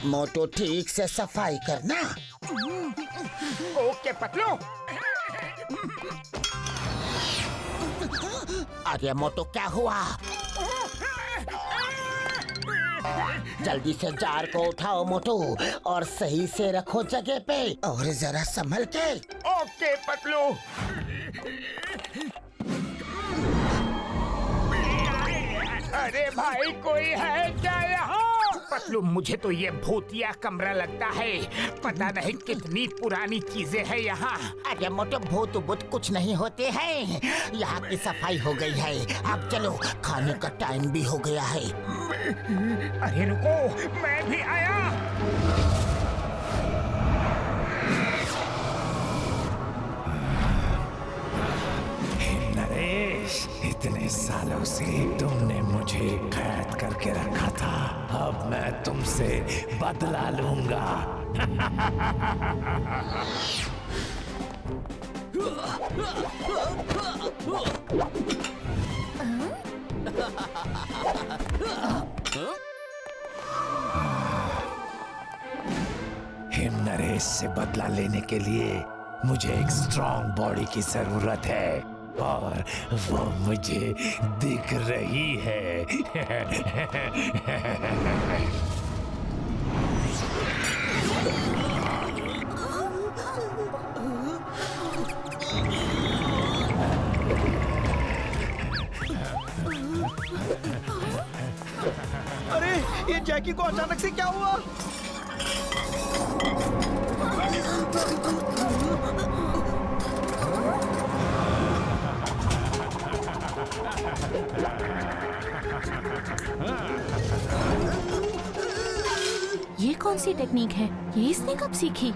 मोटू ठीक से सफाई करना। ओके पतलू। अरे मोटू क्या हुआ? जल्दी से जार को उठाओ मोटू और सही से रखो जगह पे और जरा संभल के। ओके पतलू। अरे भाई कोई है क्या यहाँ? पतलू मुझे तो ये भूतिया कमरा लगता है, पता नहीं कितनी पुरानी चीजें हैं यहाँ। अरे मोटू भूत भूत कुछ नहीं होते हैं, यहाँ की सफाई हो गई है। अब चलो खाने का टाइम भी हो गया है। अरे रुको, मैं भी आया। नरेश, इतने सालों से तुमने मुझे कैद करके रखा था, अब मैं तुमसे बदला लूंगा। हिम नरेश से बदला लेने के लिए मुझे एक स्ट्रॉन्ग बॉडी की जरूरत है और वो मुझे दिख रही है। अरे ये जैकी को अचानक से क्या हुआ? ये कौन सी टेक्निक है? ये इसने कब सीखी?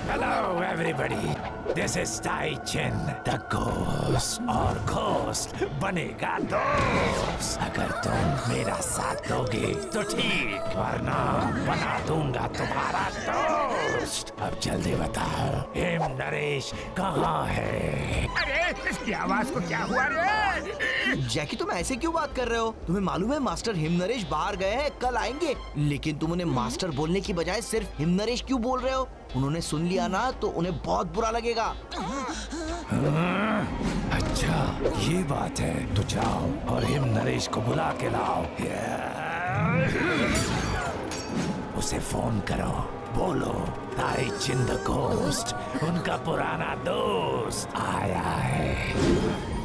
Hello everybody, this is Tai Chin, the ghost और घोस्ट बनेगा दोस्त। अगर तुम मेरा साथ दोगे तो ठीक, वरना बना दूंगा तुम्हारा दोस्त। अब जल्दी बताओ, हिम नरेश कहाँ है? अरे इसकी आवाज को क्या हुआ रे? जैकी तुम ऐसे क्यों बात कर रहे हो? तुम्हें मालूम है मास्टर हिम नरेश बाहर गए हैं, कल आएंगे। लेकिन तुम उन्हें मास्टर बोलने की बजाय सिर्फ हिम नरेश क्यों बोल रहे हो? उन्होंने सुन लिया ना तो उन्हें बहुत बुरा लगेगा। अच्छा ये बात है, तो जाओ और हिम नरेश को बुला के लाओ। उसे फोन करो, बोलो ताई चिन द घोस्ट, उनका पुराना दोस्त आया है।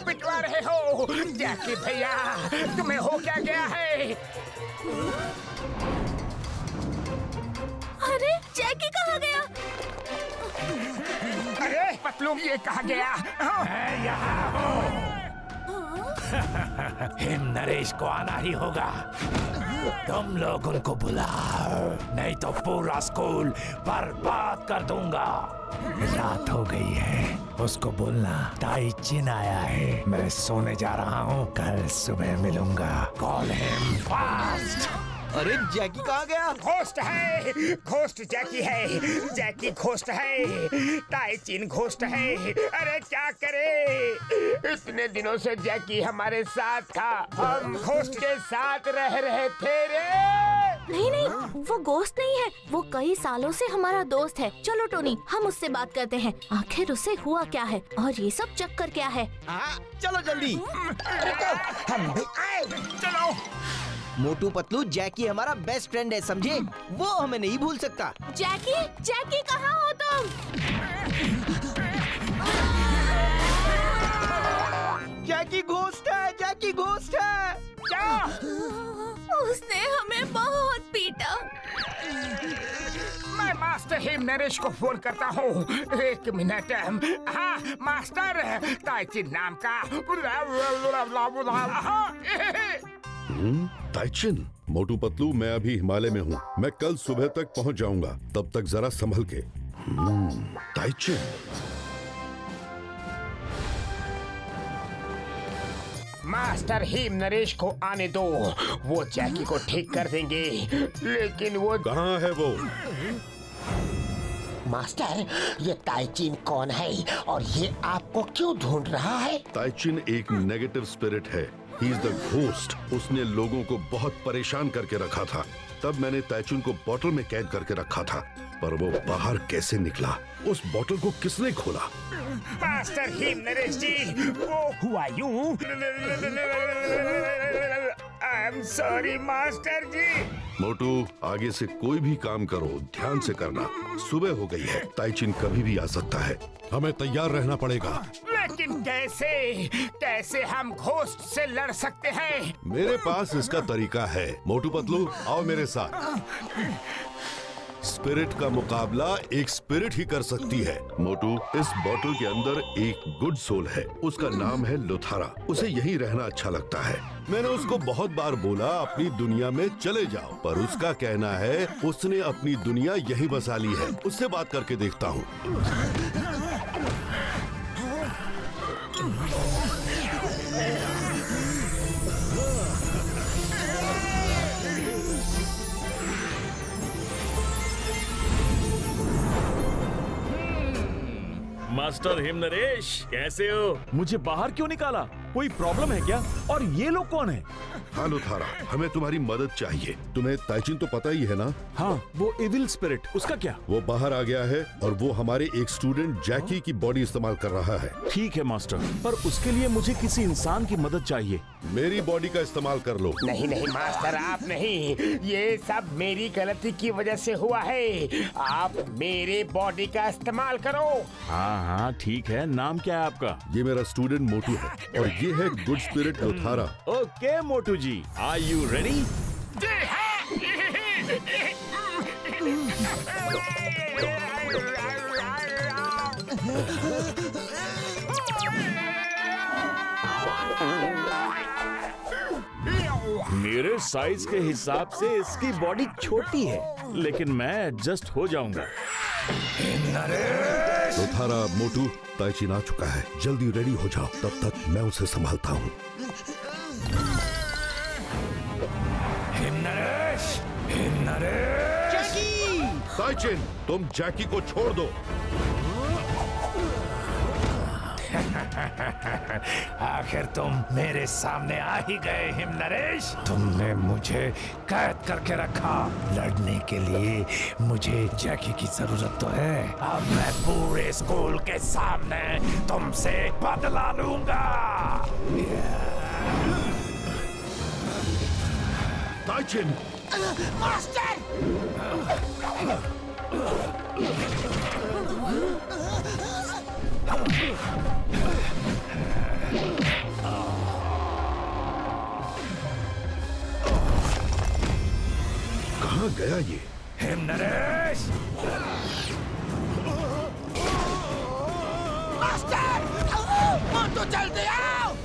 पिटवा रहे हो जैकी भैया, तुम्हें हो क्या गया है? अरे जैकी कहाँ गया? अरे पतलू ये कहाँ गया? मैं यहाँ हूँ। हिम नरेश को आना ही होगा। तुम लोग उनको बुलाओ, नहीं तो पूरा स्कूल बर्बाद कर दूंगा। रात हो गई है, उसको बोलना ताई चिन आया है, मैं सोने जा रहा हूँ, कल सुबह मिलूंगा। Call him fast. अरे जैकी कहाँ गया? घोस्ट है, घोस्ट जैकी है, जैकी घोस्ट है, ताई चिन घोस्ट है। अरे क्या करे, इतने दिनों से जैकी हमारे साथ था, हम घोस्ट के साथ रह रहे थे रे। नहीं नहीं, वो घोस्ट नहीं है, वो कई सालों से हमारा दोस्त है। चलो टोनी, हम उससे बात करते हैं, आखिर उसे हुआ क्या है और ये सब चक्कर क्या है। चलो जल्दी। हम भी आए। चलो। मोटू पतलू जैकी हमारा बेस्ट फ्रेंड है, समझे? वो हमें नहीं भूल सकता। जैकी, जैकी कहाँ हो तुम? जैकी घोस्ट है, जैकी घोस्ट है। क्या? उसने हमें बहुत पीटा। मैं मास्टर हिम नरेश को फोन करता हूँ, एक मिनट। हाँ मास्टर, ताई चिन नाम का। ताइचिन, मोटू पतलू मैं अभी हिमालय में हूँ, मैं कल सुबह तक पहुँच जाऊंगा, तब तक जरा संभल के। ताइचिन। मास्टर हिम नरेश को आने दो, वो जैकी को ठीक कर देंगे। लेकिन वो कहाँ है वो? मास्टर, ये ताइचिन कौन है और ये आपको क्यों ढूंढ रहा है? ताइचिन एक नेगेटिव स्पिरिट है। He is the ghost. उसने लोगों को बहुत परेशान करके रखा था। तब मैंने ताइचिन को बोतल में कैद करके रखा था, पर वो बाहर कैसे निकला? उस बोतल को किसने खोला? मास्टर हिम नरेश जी, वो हुआ यूं। आई एम सॉरी मास्टर जी। मोटू, आगे से कोई भी काम करो ध्यान से करना। सुबह हो गई है, ताइचिन कभी भी आ सकता है। हमें तैयार रहना पड़ेगा। लेकिन कैसे कैसे हम घोस्ट से लड़ सकते हैं? मेरे पास इसका तरीका है। मोटू पतलू, आओ मेरे साथ। स्पिरिट का मुकाबला एक स्पिरिट ही कर सकती है। मोटू, इस बोतल के अंदर एक गुड सोल है। उसका नाम है लुथारा। उसे यहीं रहना अच्छा लगता है। मैंने उसको बहुत बार बोला अपनी दुनिया में चले जाओ, पर उसका कहना है उसने अपनी दुनिया यहीं बसा ली है। उससे बात करके देखता हूँ। मास्टर हिम नरेश, कैसे हो? मुझे बाहर क्यों निकाला? कोई प्रॉब्लम है क्या? और ये लोग कौन है? हाँ लुथारा, हमें तुम्हारी मदद चाहिए। तुम्हें ताइचिन तो पता ही है ना? हाँ, वो इविल स्पिरिट, उसका क्या? वो बाहर आ गया है और वो हमारे एक स्टूडेंट जैकी की बॉडी इस्तेमाल कर रहा है। ठीक है मास्टर, पर उसके लिए मुझे किसी इंसान की मदद चाहिए। मेरी बॉडी का इस्तेमाल कर लो। नहीं नहीं मास्टर, आप नहीं। ये सब मेरी गलती की वजह से हुआ है। आप मेरे बॉडी का इस्तेमाल करो। हाँ हाँ ठीक है, नाम क्या है आपका? ये मेरा स्टूडेंट मोटू है और ये है गुड स्पिरिट लुथारा। ओके मोटू जी, आर यू रेडी? मेरे साइज के हिसाब से इसकी बॉडी छोटी है, लेकिन मैं एडजस्ट हो जाऊंगा। लुथारा, मोटू, ताइचिन आ चुका है। जल्दी रेडी हो जाओ, तब तक मैं उसे संभालता हूँ। ताइचिन, तुम जैकी को छोड़ दो। आखिर तुम मेरे सामने आ ही गए हिम नरेश। तुमने मुझे कैद करके रखा। लड़ने के लिए मुझे जैकी की जरूरत तो है। अब मैं पूरे स्कूल के सामने तुमसे बदला लूंगा। ताइचिन, मास्टर! कहाँ गया ये? हिम नरेश! मास्टर! मोटू जल्दी आओ!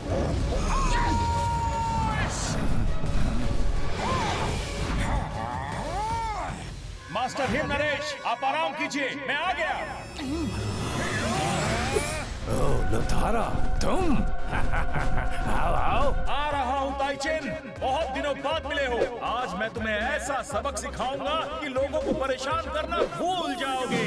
मास्टर हिम नरेश, आप आराम कीजिए, मैं आ गया। ओह लुथारा, तुम? आओ आओ। आ रहा हूँ ताइचिन, बहुत दिनों बाद मिले हो। आज मैं तुम्हें ऐसा सबक सिखाऊंगा कि लोगों को परेशान करना भूल जाओगे।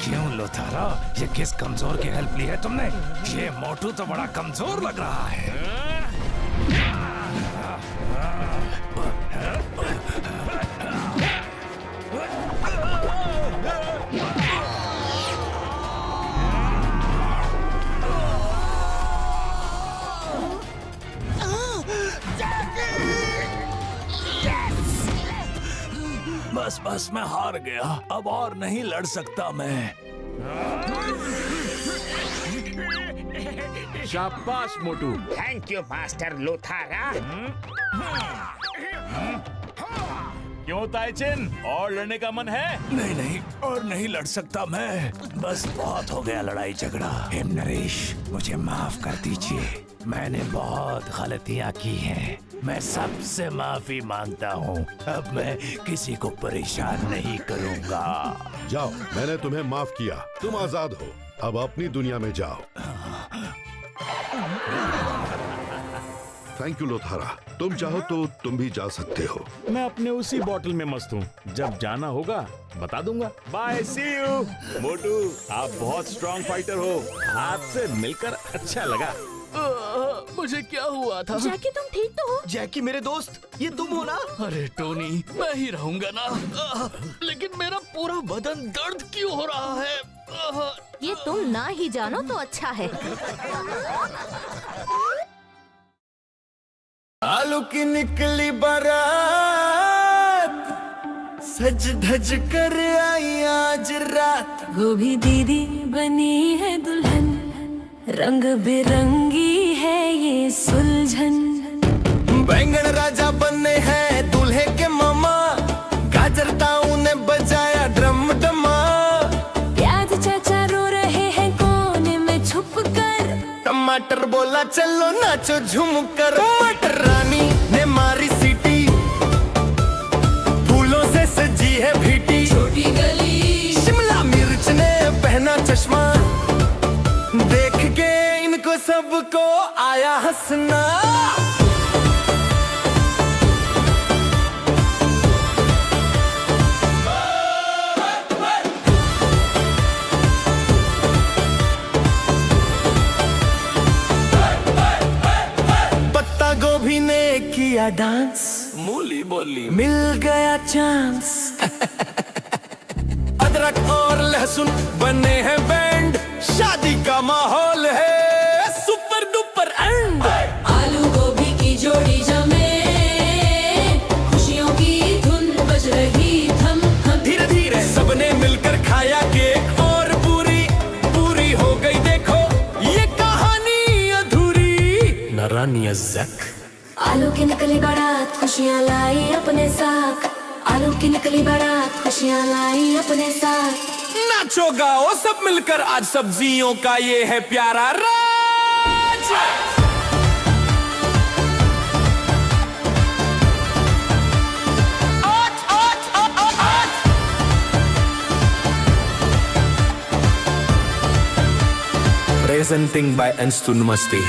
क्यों लुथारा, ये किस कमजोर की हेल्प ली है तुमने? ये मोटू तो बड़ा कमजोर लग रहा है। बस मैं हार गया। अब और नहीं लड़ सकता मैं। शाबाश Motu. Thank you master Lothara. क्यों ताइचिन, और लड़ने का मन है? नहीं और नहीं लड़ सकता मैं। बस बहुत हो गया लड़ाई झगड़ा। हिमनरेश, मुझे माफ कर दीजिए। मैंने बहुत गलतियां की हैं। मैं सबसे माफी मांगता हूँ। अब मैं किसी को परेशान नहीं करूँगा। जाओ, मैंने तुम्हें माफ किया। तुम आजाद हो। अब अपनी दुनिया में जाओ। Thank you Lothara. तुम चाहो तो तुम भी जा सकते हो। मैं अपने उसी बॉटल में मस्त हूँ। जब जाना होगा बता दूंगा। Bye, C you. मोटू, आप बहुत स्ट्रॉन्ग फाइटर हो। आपसे मिलकर अच्छा लगा। मुझे क्या हुआ था? जैकी तुम ठीक तो हो? जैकी मेरे दोस्त, ये तुम हो ना? अरे टोनी, मैं ही रहूंगा ना। लेकिन मेरा पूरा बदन दर्द क्यों हो रहा है? ये तुम ना ही जानो तो अच्छा है। आलू की निकली बारात, सज धज कर आई आज रात। वो भी दीदी बनी है दुल्हन, रंग बिरंगी है ये सुलझन। बैंगन राजा बने हैं दूल्हे के मामा, गाजर ताऊ ने बजाया ड्रम डमा। प्याज चाचा रो रहे हैं कोने में छुप कर, टमाटर बोला चलो नाचो झूम कर। मटर रानी ने मारी सीटी, फूलों से सजी है भीटी। छोटी गली शिमला मिर्च ने पहना चश्मा, देख के इनको सबको आया हंसना। पत्ता गोभी ने किया डांस, मूली बोली मिल गया चांस। अदरक और लहसुन बने हैं बैंड, शादी का माहौल है सुपर डुपर एंड। आलू गोभी की जोड़ी जमे, खुशियों की धुन बज रही थम थम। धीरे धीरे सबने मिलकर खाया केक और पूरी पूरी हो गई। देखो ये कहानी अधूरी न रानी अज़्ज़क। आलू की निकली बारात, खुशियाँ लाई अपने साथ। आलू की निकली बारात, खुशियाँ लाई अपने साथ। नाचो गाओ सब मिलकर, आज सब्जियों का ये है प्यारा राज। Presenting by Anstun Masti.